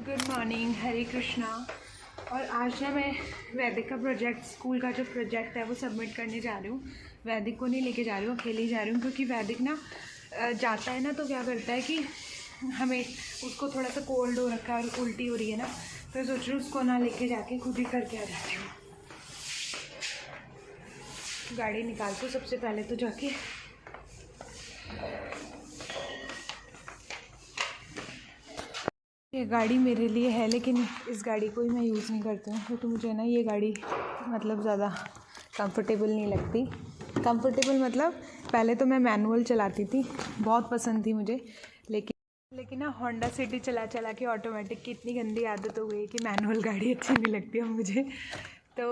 Good morning, हरे कृष्णा। और आज ना मैं वैदिक का प्रोजेक्ट, स्कूल का जो प्रोजेक्ट है वो सबमिट करने जा रही हूँ। वैदिक को नहीं लेके जा रही हूँ, अकेले ही जा रही हूँ, क्योंकि वैदिक ना जाता है ना तो क्या करता है कि हमें उसको थोड़ा सा कोल्ड हो रखा है और उल्टी हो रही है ना, तो सोच रही हूँ उसको ना लेके जाके खुद ही करके आ जाती हूँ। गाड़ी निकालती हूँ सबसे पहले तो जाके। ये गाड़ी मेरे लिए है, लेकिन इस गाड़ी को ही मैं यूज़ नहीं करती हूँ, क्योंकि मुझे ना ये गाड़ी मतलब ज़्यादा कंफर्टेबल नहीं लगती। कंफर्टेबल मतलब पहले तो मैं मैनुअल चलाती थी, बहुत पसंद थी मुझे, लेकिन ना होंडा सिटी चला चला के ऑटोमेटिक की इतनी गंदी आदत हो गई कि मैनुअल गाड़ी अच्छी नहीं लगती है मुझे। तो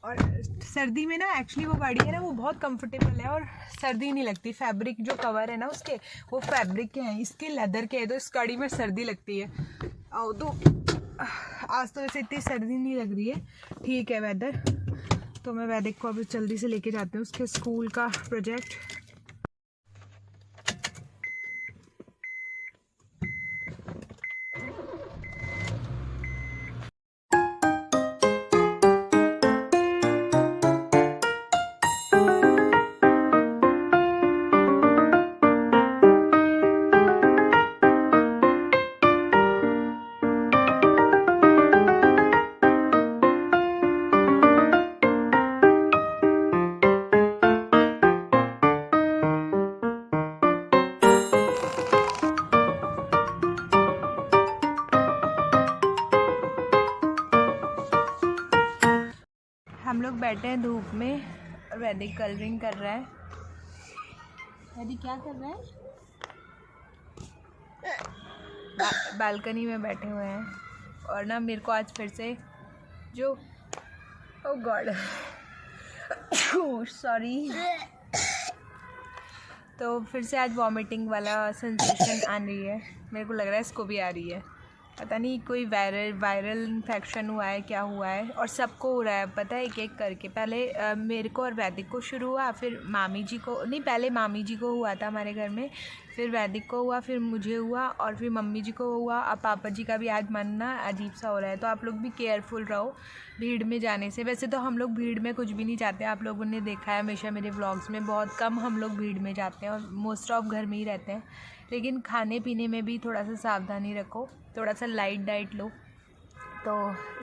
और सर्दी में ना एक्चुअली वो गाड़ी है ना वो बहुत कंफर्टेबल है और सर्दी नहीं लगती। फैब्रिक जो कवर है ना उसके, वो फैब्रिक के हैं, इसके लेदर के है, तो इस गाड़ी में सर्दी लगती है। आओ तो आज तो वैसे इतनी सर्दी नहीं लग रही है, ठीक है वेदर। तो मैं वैदिक को अभी जल्दी से लेके जाती हूँ उसके स्कूल का प्रोजेक्ट। हम लोग बैठे हैं धूप में और वैदिक कलरिंग कर रहा है। वैदिक क्या कर रहा है? बालकनी में बैठे हुए हैं। और ना मेरे को आज फिर से जो ओ गॉड सॉरी, तो फिर से आज वॉमिटिंग वाला सेंसेशन आ रही है। मेरे को लग रहा है इसको भी आ रही है, पता नहीं कोई वायरल इन्फेक्शन हुआ है, क्या हुआ है। और सबको हो रहा है पता है, एक एक करके। पहले मेरे को और वैदिक को शुरू हुआ, फिर मामी जी को, नहीं पहले मामी जी को हुआ था हमारे घर में, फिर वैदिक को हुआ, फिर मुझे हुआ और फिर मम्मी जी को हुआ। अब पापा जी का भी आज मन ना अजीब सा हो रहा है। तो आप लोग भी केयरफुल रहो भीड़ में जाने से। वैसे तो हम लोग भीड़ में कुछ भी नहीं जाते, आप लोगों ने देखा है हमेशा मेरे व्लॉग्स में, बहुत कम हम लोग भीड़ में जाते हैं और मोस्ट ऑफ घर में ही रहते हैं। लेकिन खाने पीने में भी थोड़ा सा सावधानी रखो, थोड़ा सा लाइट डाइट लो। तो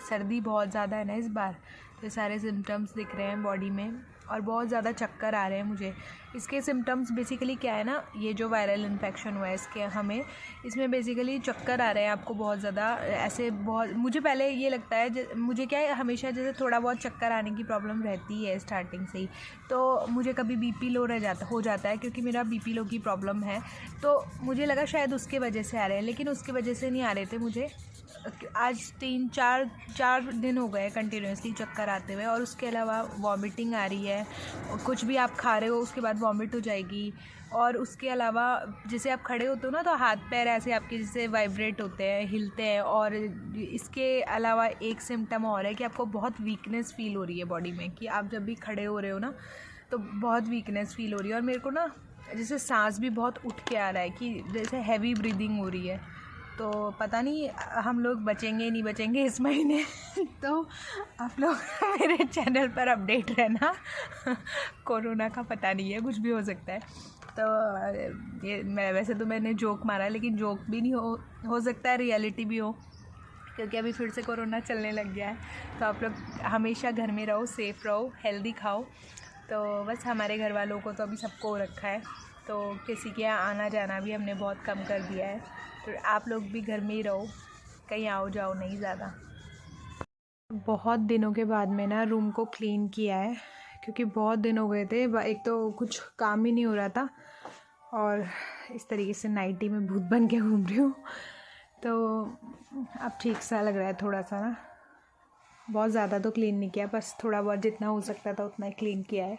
सर्दी बहुत ज़्यादा है ना इस बार, तो सारे सिम्टम्स दिख रहे हैं बॉडी में और बहुत ज़्यादा चक्कर आ रहे हैं मुझे। इसके सिम्टम्स बेसिकली क्या है ना, ये जो वायरल इन्फेक्शन हुआ है इसके हमें, इसमें बेसिकली चक्कर आ रहे हैं आपको बहुत ज़्यादा। ऐसे बहुत मुझे पहले ये लगता है, मुझे क्या है हमेशा जैसे थोड़ा बहुत चक्कर आने की प्रॉब्लम रहती है स्टार्टिंग से ही। तो मुझे कभी बीपी लो हो जाता है, क्योंकि मेरा बीपी लो की प्रॉब्लम है। तो मुझे लगा शायद उसके वजह से आ रहे हैं, लेकिन उसकी वजह से नहीं आ रहे थे मुझे। आज 3-4 दिन हो गए कंटिन्यूसली चक्कर आते हुए, और उसके अलावा वॉमिटिंग आ रही है। कुछ भी आप खा रहे हो उसके बाद वॉमिट हो जाएगी। और उसके अलावा जैसे आप खड़े होते हो ना, तो हाथ पैर ऐसे आपके जैसे वाइब्रेट होते हैं, हिलते हैं। और इसके अलावा एक सिम्टम और है कि आपको बहुत वीकनेस फील हो रही है बॉडी में, कि आप जब भी खड़े हो रहे हो ना तो बहुत वीकनेस फील हो रही है। और मेरे को ना जैसे सांस भी बहुत उठ के आ रहा है, कि जैसे हैवी ब्रीदिंग हो रही है। तो पता नहीं हम लोग बचेंगे नहीं बचेंगे इस महीने तो आप लोग मेरे चैनल पर अपडेट रहना कोरोना का पता नहीं है, कुछ भी हो सकता है। तो ये मैं वैसे तो मैंने जोक मारा, लेकिन जोक भी नहीं हो सकता है रियलिटी भी हो, क्योंकि अभी फिर से कोरोना चलने लग गया है। तो आप लोग हमेशा घर में रहो, सेफ़ रहो, हेल्दी खाओ। तो बस हमारे घर वालों को तो अभी सबको हो रखा है, तो किसी के यहाँ आना जाना भी हमने बहुत कम कर दिया है। तो आप लोग भी घर में ही रहो, कहीं आओ जाओ नहीं ज़्यादा। बहुत दिनों के बाद में ना रूम को क्लीन किया है, क्योंकि बहुत दिन हो गए थे। एक तो कुछ काम ही नहीं हो रहा था, और इस तरीके से नाइटी में भूत बन के घूम रही हूँ। तो अब ठीक सा लग रहा है थोड़ा सा ना। बहुत ज़्यादा तो क्लीन नहीं किया, बस थोड़ा बहुत जितना हो सकता था उतना ही क्लीन किया है।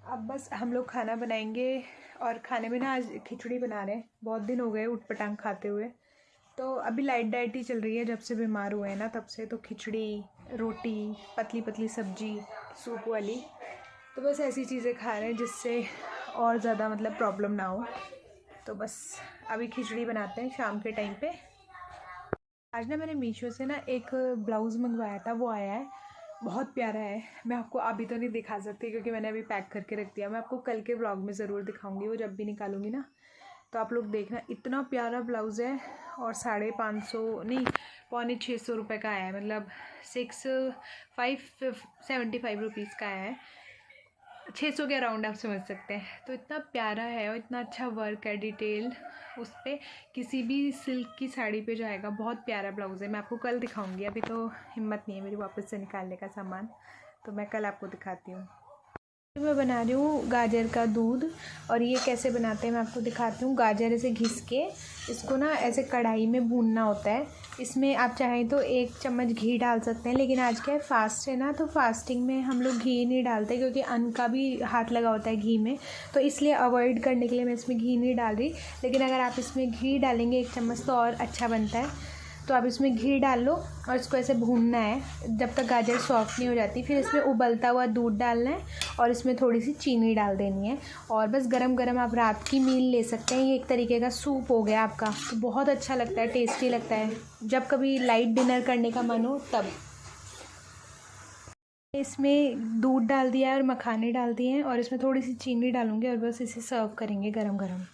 अब बस हम लोग खाना बनाएंगे, और खाने में ना आज खिचड़ी बना रहे हैं। बहुत दिन हो गए उटपटांग खाते हुए, तो अभी लाइट डाइट ही चल रही है जब से बीमार हुए हैं ना, तब से। तो खिचड़ी, रोटी, पतली पतली सब्जी, सूप वाली, तो बस ऐसी चीज़ें खा रहे हैं जिससे और ज़्यादा मतलब प्रॉब्लम ना हो। तो बस अभी खिचड़ी बनाते हैं शाम के टाइम पे। आज ना मैंने मीशो से ना एक ब्लाउज़ मंगवाया था, वो आया है, बहुत प्यारा है। मैं आपको अभी तो नहीं दिखा सकती क्योंकि मैंने अभी पैक करके रख दिया। मैं आपको कल के व्लॉग में ज़रूर दिखाऊंगी, वो जब भी निकालूंगी ना, तो आप लोग देखना। इतना प्यारा ब्लाउज़ है और 550 नहीं 650 रुपये का आया है, मतलब 575 रुपीज़ का आया है, 600 के अराउंड आप समझ सकते हैं। तो इतना प्यारा है और इतना अच्छा वर्क है, डिटेल उस पर किसी भी सिल्क की साड़ी पे जाएगा। बहुत प्यारा ब्लाउज़ है, मैं आपको कल दिखाऊंगी। अभी तो हिम्मत नहीं है मेरी वापस से निकालने का सामान, तो मैं कल आपको दिखाती हूँ। मैं बना रही हूँ गाजर का दूध, और ये कैसे बनाते हैं मैं आपको दिखाती हूँ। गाजर ऐसे घिस के इसको ना ऐसे कढ़ाई में भूनना होता है। इसमें आप चाहें तो 1 चम्मच घी डाल सकते हैं, लेकिन आज क्या है फास्ट है ना, तो फास्टिंग में हम लोग घी नहीं डालते क्योंकि अन्न का भी हाथ लगा होता है घी में, तो इसलिए अवॉइड करने के लिए मैं इसमें घी नहीं डाल रही। लेकिन अगर आप इसमें घी डालेंगे 1 चम्मच तो और अच्छा बनता है। तो आप इसमें घी डाल लो और इसको ऐसे भूनना है जब तक गाजर सॉफ्ट नहीं हो जाती। फिर इसमें उबलता हुआ दूध डालना है और इसमें थोड़ी सी चीनी डाल देनी है, और बस गरम गरम आप रात की मील ले सकते हैं। ये एक तरीके का सूप हो गया आपका, तो बहुत अच्छा लगता है, टेस्टी लगता है जब कभी लाइट डिनर करने का मन हो तब। इसमें दूध डाल दिया है और मखाने डाल दिए हैं, और इसमें थोड़ी सी चीनी डालूंगी और बस इसे सर्व करेंगे गरम गरम।